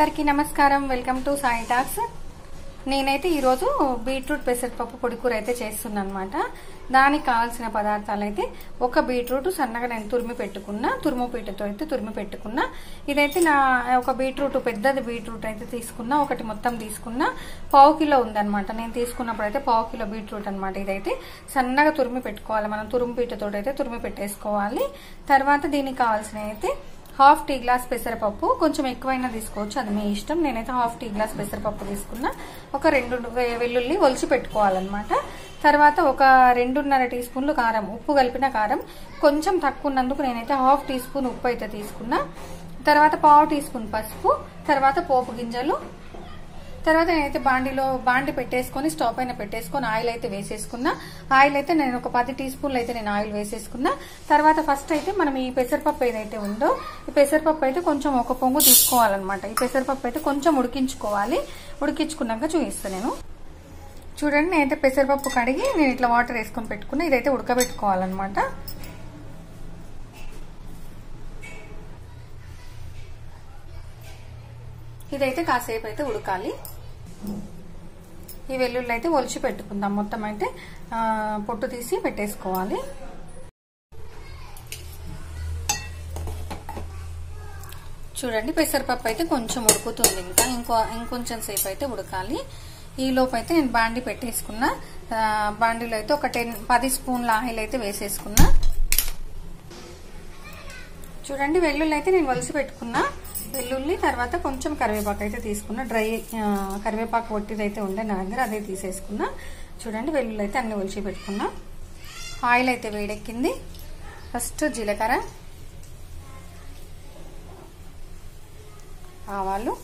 అందరికీ నమస్కారం. Welcome to Sai talks. నేనైతే ఈరోజు బీట్రూట్ పెసరపప్పు పొడికూర అయితే చేస్తున్నాను అనమాట. దానికి కావాల్సిన పదార్థాలు అయితే ఒక బీట్రూట్ సన్నగా నేను తురుము పీటతో అయితే తురిమి పెట్టుకున్నా. ఇదైతే నా ఒక బీట్రూట్ పెద్దది బీట్రూట్ అయితే తీసుకున్నా, ఒకటి మొత్తం తీసుకున్నా. 1/2 కిలో ఉందన్నమాట. నేను తీసుకున్నప్పుడు అయితే 1/2 కిలో బీట్రూట్ అనమాట. ఇదైతే సన్నగా తురిమి పెట్టుకోవాలి. మనం తురుము పీటతో అయితే తురిమి పెట్టేసుకోవాలి. తర్వాత దీనికి కావాల్సిన అయితే 1/2 టీ గ్లాస్ పెసరపప్పు, కొంచెం ఎక్కువైనా తీసుకోవచ్చు, అది మీ ఇష్టం. నేనైతే 1/2 టీ గ్లాస్ పెసరపప్పు తీసుకున్నా. ఒక 2 వెల్లుల్లి ఒలిచి పెట్టుకోవాలన్నమాట. తర్వాత ఒక 2.5 టీ స్పూన్లు కారం, ఉప్పు కలిపిన కారం కొంచెం తక్కువ ఉన్నందుకు నేనైతే 1/2 టీ స్పూన్ ఉప్పు అయితే తీసుకున్నా. తర్వాత 1/2 టీ స్పూన్ పసుపు, తర్వాత పోపు గింజలు. తర్వాత నేనైతే బాండి పెట్టేసుకొని స్టవ్ పైన పెట్టేసుకొని ఆయిల్ అయితే వేసేసుకున్నా. ఆయిల్ అయితే నేను ఒక 10 టీ స్పూన్లు అయితే నేను ఆయిల్ వేసేసుకున్నా. తర్వాత ఫస్ట్ అయితే మనం ఈ పెసరపప్పు ఏదైతే ఉందో ఈ పెసరపప్పు అయితే కొంచెం ఒక పొంగు తీసుకోవాలన్నమాట. ఈ పెసరపప్పు అయితే కొంచెం ఉడికించుకోవాలి. ఉడికించుకున్నాక చూపిస్తాను నేను. చూడండి, నేనైతే పెసరపప్పు కడిగి నేను ఇట్లా వాటర్ వేసుకొని పెట్టుకున్నా. ఇదైతే ఉడకబెట్టుకోవాలన్నమాట. ఇదైతే కాసేపు అయితే ఉడకాలి. ఈ వెల్లుల్లి అయితే ఒలిచి పెట్టుకుందాం. మొత్తం అయితే పొట్టు తీసి పెట్టేసుకోవాలి. చూడండి, పెసరపప్పు అయితే కొంచెం ఉడుకుతుంది. ఇంకొంచెం సేపు అయితే ఉడకాలి. ఈ లోపు అయితే నేను బాండి పెట్టేసుకున్నా. బాండీలో అయితే ఒక 10 స్పూన్ల ఆయిల్ అయితే వేసేసుకున్నా. చూడండి, వెల్లుల్లి అయితే నేను ఒలిచి పెట్టుకున్నా. వెల్లుల్లి తర్వాత కొంచెం కరివేపాకు అయితే తీసుకున్నా. డ్రై కరివేపాకు ఒట్టిది అయితే ఉండే నా దగ్గర, అదే తీసేసుకున్నా. చూడండి, వెల్లుల్లి అయితే అన్ని ఒలిచి పెట్టుకున్నా. ఆయిల్ అయితే వేడెక్కింది. ఫస్ట్ జీలకర్ర, ఆవాలు,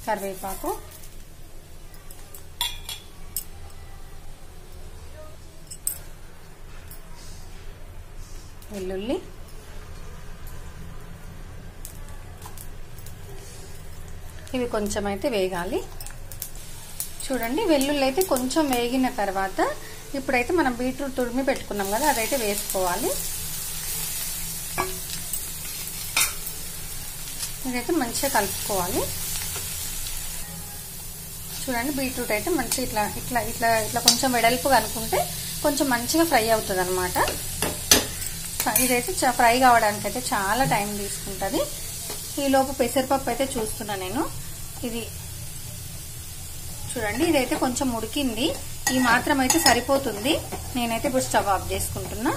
కరివేపాకు, వెల్లుల్లి, ఇవి కొంచెం అయితే వేగాలి. చూడండి, వెల్లుల్లి అయితే కొంచెం వేగిన తర్వాత ఇప్పుడైతే మనం బీట్రూట్ తురిమి పెట్టుకున్నాం కదా, అదైతే వేసుకోవాలి. ఇదైతే మంచిగా కలుపుకోవాలి. చూడండి, బీట్రూట్ అయితే మంచిగా ఇట్లా ఇట్లా ఇట్లా ఇట్లా కొంచెం వెడల్పుగా అనుకుంటే కొంచెం మంచిగా ఫ్రై అవుతుంది అనమాట. ఇదైతే ఫ్రై కావడానికి అయితే చాలా టైం తీసుకుంటుంది. ఈ లోపు పెసరపప్పు అయితే చూస్తున్నా నేను. ఇది చూడండి, ఇదైతే కొంచెం ఉడికింది. ఈ మాత్రం అయితే సరిపోతుంది. నేనైతే ఇప్పుడు స్టవ్ ఆఫ్ చేసుకుంటున్నా.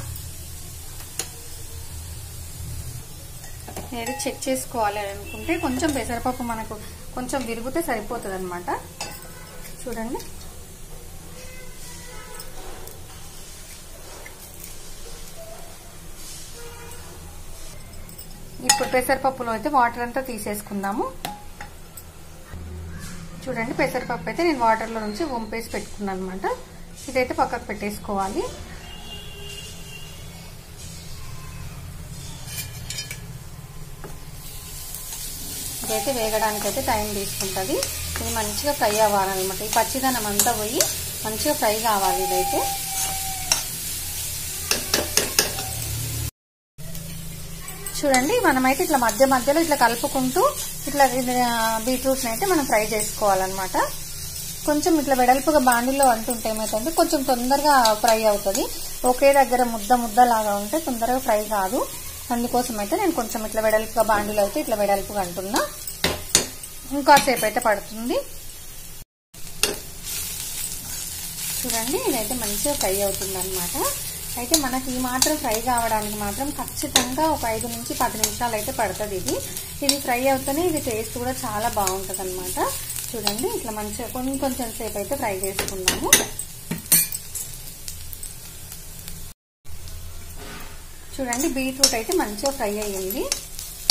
ఏదో చెక్ చేసుకోవాలి అనుకుంటే కొంచెం పెసరపప్పు మనకు కొంచెం విరిగితే సరిపోతుంది అనమాట. చూడండి, ఇప్పుడు పెసరపప్పులో అయితే వాటర్ అంతా తీసేసుకుందాము. చూడండి, పెసరపప్పు అయితే నేను వాటర్లో నుంచి వంపేసి పెట్టుకున్నాను అనమాట. ఇదైతే పక్కకు పెట్టేసుకోవాలి. ఇదైతే వేగడానికి అయితే టైం తీసుకుంటుంది. ఇది మంచిగా ఫ్రై అవ్వాలన్నమాట. ఈ పచ్చిదనం అంతా పోయి మంచిగా ఫ్రై కావాలి. ఇదైతే చూడండి, మనమైతే ఇట్లా మధ్యలో ఇట్లా కలుపుకుంటూ ఇట్లా బీట్రూట్ని అయితే మనం ఫ్రై చేసుకోవాలన్నమాట. కొంచెం ఇట్లా వెడల్పుగా బాండిలో అంటుంటే ఏమైతే కొంచెం తొందరగా ఫ్రై అవుతుంది. ఒకే దగ్గర ముద్ద లాగా ఉంటే తొందరగా ఫ్రై కాదు. అందుకోసం అయితే నేను కొంచెం ఇట్లా వెడల్పుగా బాండిలో అయితే ఇట్లా వెడల్పుగా అంటున్నా. ఇంకాసేపు అయితే పడుతుంది. చూడండి, ఇదైతే మంచిగా ఫ్రై అవుతుంది అనమాట. అయితే మనకి ఈ మాత్రం ఫ్రై కావడానికి మాత్రం ఖచ్చితంగా ఒక 5 నుంచి 10 నిమిషాలు అయితే పడుతుంది. ఇది ఫ్రై అవుతూనే ఇది టేస్ట్ కూడా చాలా బాగుంటుంది అనమాట. చూడండి, ఇట్లా మంచిగా కొంచెం సేపు అయితే ఫ్రై చేసుకున్నాము. చూడండి, బీట్రూట్ అయితే మంచిగా ఫ్రై అయ్యింది.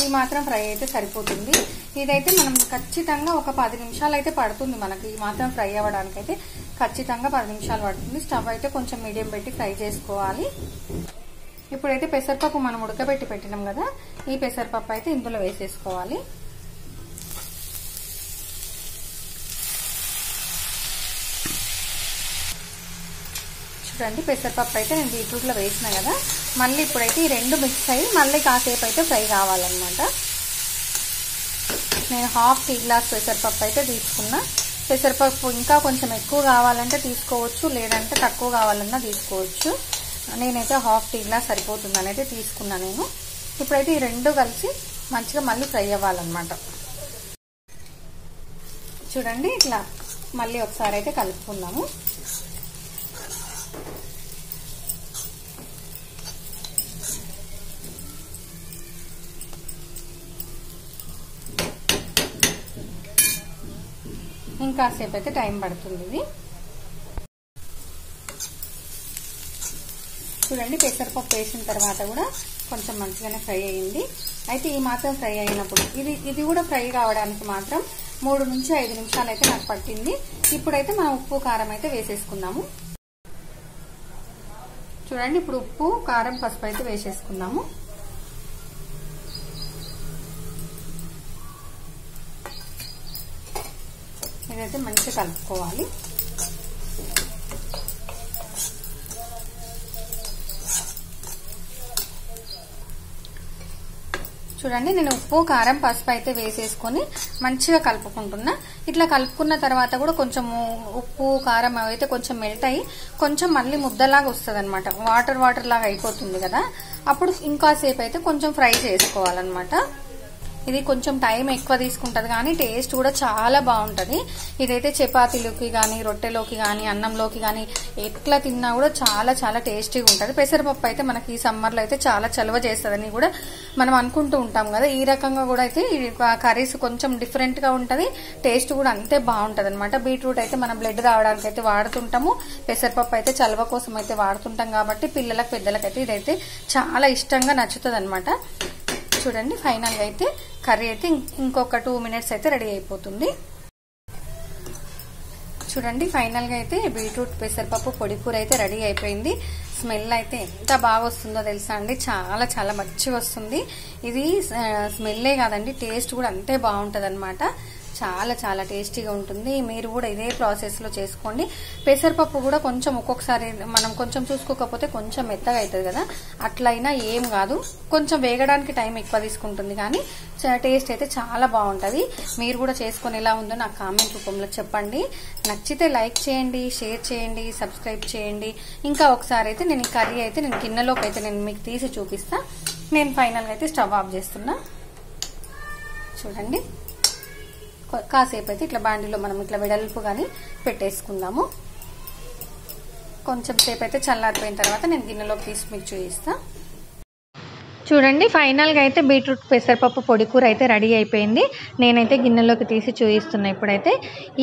ఈ మాత్రం ఫ్రై అయితే సరిపోతుంది. ఇదైతే మనం ఖచ్చితంగా ఒక 10 నిమిషాలు అయితే పడుతుంది. మనకి ఈ మాత్రం ఫ్రై అవ్వడానికి అయితే ఖచ్చితంగా 10 నిమిషాలు పడుతుంది. స్టవ్ అయితే కొంచెం మీడియం పెట్టి ఫ్రై చేసుకోవాలి. ఇప్పుడైతే పెసరపప్పు మనం ఉడకబెట్టి పెట్టినాం కదా, ఈ పెసరపప్పు అయితే ఇందులో వేసేసుకోవాలి. చూడండి, పెసరపప్పు అయితే నేను బీట్రూట్లో వేసిన కదా, మళ్ళీ ఇప్పుడైతే ఈ రెండు మిక్స్ అయ్యి మళ్ళీ కాసేపు అయితే ఫ్రై కావాలన్నమాట. నేను హాఫ్ టీ గ్లాస్ పెసరపప్పు అయితే తీసుకున్నా. పెసరపప్పు ఇంకా కొంచెం ఎక్కువ కావాలంటే తీసుకోవచ్చు, లేదంటే తక్కువ కావాలన్నా తీసుకోవచ్చు. నేనైతే హాఫ్ టీ గ్లాస్ సరిపోతుందని అయితే తీసుకున్నా నేను. ఇప్పుడైతే ఈ రెండు కలిసి మంచిగా మళ్ళీ ఫ్రై అవ్వాలన్నమాట. చూడండి ఇట్లా మళ్ళీ ఒకసారి అయితే కలుపుకుందాము. ఇంకాసేపు అయితే టైం పడుతుంది ఇది. చూడండి పెసరపప్పు వేసిన తర్వాత కూడా కొంచెం మంచిగానే ఫ్రై అయ్యింది. అయితే ఈ మాత్రం ఫ్రై అయినప్పుడు ఇది కూడా ఫ్రై కావడానికి మాత్రం 3 నుంచి 5 నిమిషాలు అయితే నాకు పట్టింది. ఇప్పుడైతే మనం ఉప్పు కారం అయితే వేసేసుకుందాము. చూడండి ఇప్పుడు ఉప్పు కారం పసుపు అయితే వేసేసుకుందాము. ఇదైతే మంచిగా కలుపుకోవాలి. చూడండి నేను ఉప్పు కారం పసుపు అయితే వేసేసుకొని మంచిగా కలుపుకుంటున్నా. ఇట్లా కలుపుకున్న తర్వాత కూడా కొంచెం ఉప్పు కారం అయితే కొంచెం మెల్ట్ అయ్యి కొంచెం మళ్ళీ ముద్దలాగా వస్తుంది అనమాట. వాటర్ లాగా అయిపోతుంది కదా, అప్పుడు ఇంకాసేపు అయితే కొంచెం ఫ్రై చేసుకోవాలన్నమాట. ఇది కొంచెం టైం ఎక్కువ తీసుకుంటది కానీ టేస్ట్ కూడా చాలా బాగుంటది. ఇదైతే చపాతీలోకి కానీ రొట్టెలోకి కానీ అన్నంలోకి కానీ ఎట్లా తిన్నా కూడా చాలా చాలా టేస్టీగా ఉంటది. పెసరపప్పు అయితే మనకి ఈ సమ్మర్ లో అయితే చాలా చలువ చేస్తుందని కూడా మనం అనుకుంటూ ఉంటాం కదా. ఈ రకంగా కూడా అయితే కర్రీస్ కొంచెం డిఫరెంట్ గా ఉంటది, టేస్ట్ కూడా అంతే బాగుంటది అనమాట. బీట్రూట్ అయితే మనం బ్లడ్ రావడానికి అయితే వాడుతుంటాము, పెసరపప్పు అయితే చలువ కోసం అయితే వాడుతుంటాం కాబట్టి పిల్లలకు పెద్దలకైతే ఇదైతే చాలా ఇష్టంగా నచ్చుతుంది అనమాట. చూడండి ఫైనల్ గా అయితే కర్రీ అయితే ఇంకొక 2 మినిట్స్ అయితే రెడీ అయిపోతుంది. చూడండి ఫైనల్ గా అయితే బీట్రూట్ పెసరపప్పు పొడి కూర అయితే రెడీ అయిపోయింది. స్మెల్ అయితే ఎంత బాగా వస్తుందో తెలుసా అండి, చాలా చాలా మంచిగా వస్తుంది. ఇది స్మెల్లే కాదండి టేస్ట్ కూడా అంతే బాగుంటది అనమాట. చాలా చాలా టేస్టీగా ఉంటుంది. మీరు కూడా ఇదే ప్రాసెస్ లో చేసుకోండి. పెసరపప్పు కూడా కొంచెం ఒక్కొక్కసారి మనం కొంచెం చూసుకోకపోతే కొంచెం మెత్తగా అవుతుంది కదా, అట్లయినా ఏం కాదు, కొంచెం వేగడానికి టైం ఎక్కువ తీసుకుంటుంది కానీ టేస్ట్ అయితే చాలా బాగుంటది. మీరు కూడా చేసుకొని ఎలా ఉందో నాకు కామెంట్ రూపంలో చెప్పండి. నచ్చితే లైక్ చేయండి, షేర్ చేయండి, సబ్స్క్రైబ్ చేయండి. ఇంకా ఒకసారి అయితే నేను ఈ కర్రీ అయితే నేను గిన్నెలోకి అయితే నేను మీకు తీసి చూపిస్తా. నేను ఫైనల్ గా అయితే స్టవ్ ఆఫ్ చేస్తున్నా. చూడండి కాసేపు అయితే ఇట్లా బాండీలో మనం ఇట్లా వెడల్పుగాని పెట్టేసుకుందాము. కొంచెం సేపు అయితే చల్లారిపోయిన తర్వాత నేను గిన్నెలోకి తీసి మీకు చూపిస్తా. చూడండి ఫైనల్ గా అయితే బీట్రూట్ పెసరపప్పు పొడి కూర అయితే రెడీ అయిపోయింది. నేనైతే గిన్నెలోకి తీసి చూపిస్తున్నా. ఇప్పుడైతే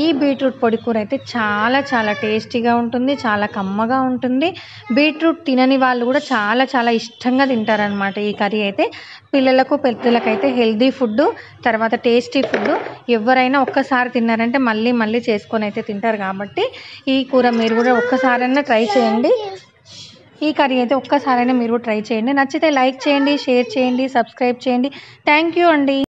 ఈ బీట్రూట్ పొడి కూర అయితే చాలా చాలా టేస్టీగా ఉంటుంది, చాలా కమ్మగా ఉంటుంది. బీట్రూట్ తినని వాళ్ళు కూడా చాలా చాలా ఇష్టంగా తింటారనమాట. ఈ కర్రీ అయితే పిల్లలకు పెద్దలకైతే హెల్దీ ఫుడ్, తర్వాత టేస్టీ ఫుడ్. ఎవరైనా ఒక్కసారి తిన్నారంటే మళ్ళీ మళ్ళీ చేసుకొని అయితే తింటారు కాబట్టి ఈ కూర మీరు కూడా ఒక్కసారైనా ట్రై చేయండి. ఈ కర్రీ అయితే ఒక్కసారైనా మీరు ట్రై చేయండి. నచ్చితే లైక్ చేయండి, షేర్ చేయండి, సబ్స్క్రైబ్ చేయండి. థ్యాంక్ యూ అండి.